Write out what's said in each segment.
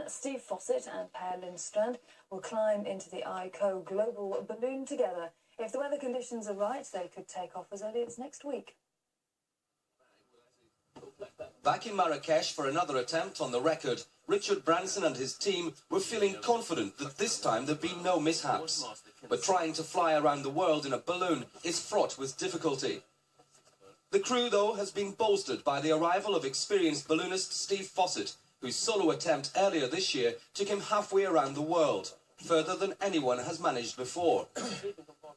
Steve Fawcett and Per Lindstrand will climb into the ICO Global balloon together. If the weather conditions are right, they could take off as early as next week. Back in Marrakesh for another attempt on the record, Richard Branson and his team were feeling confident that this time there'd be no mishaps. But trying to fly around the world in a balloon is fraught with difficulty. The crew, though, has been bolstered by the arrival of experienced balloonist Steve Fawcett, whose solo attempt earlier this year took him halfway around the world, further than anyone has managed before.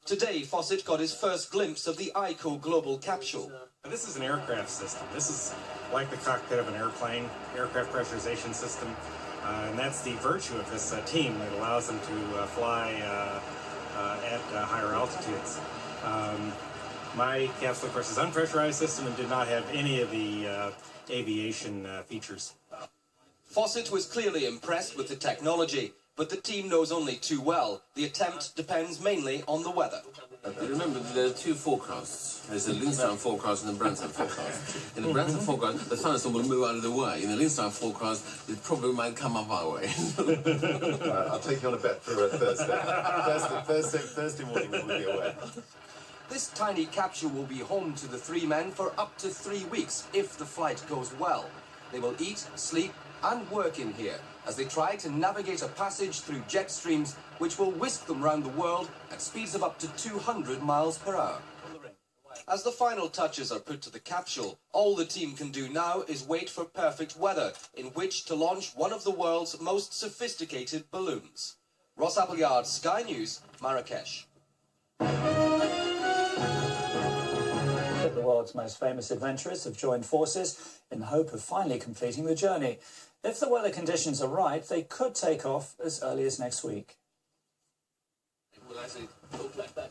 Today, Fawcett got his first glimpse of the ICO Global capsule. This is an aircraft system. This is like the cockpit of an airplane, aircraft pressurization system, and that's the virtue of this team that allows them to fly at higher altitudes. My capsule, of course, is an unpressurized system and did not have any of the aviation features. Fawcett was clearly impressed with the technology, but the team knows only too well the attempt depends mainly on the weather. Remember, there are two forecasts. There's the Lindstrand forecast and the Branson forecast. In the Branson forecast, the thunderstorm will move out of the way. In the Lindstrand forecast, it probably might come up our way. I'll take you on a bet for Thursday. Thursday morning we'll be away. This tiny capsule will be home to the three men for up to 3 weeks if the flight goes well. They will eat, sleep and work in here as they try to navigate a passage through jet streams which will whisk them round the world at speeds of up to 200 miles per hour. As the final touches are put to the capsule, all the team can do now is wait for perfect weather in which to launch one of the world's most sophisticated balloons. Ross Appleyard, Sky News, Marrakesh. The world's most famous adventurers have joined forces in the hope of finally completing the journey. If the weather conditions are right, they could take off as early as next week.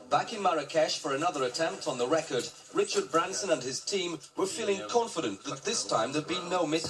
Back in Marrakesh for another attempt on the record, Richard Branson and his team were feeling confident that this time there'd be no mishap.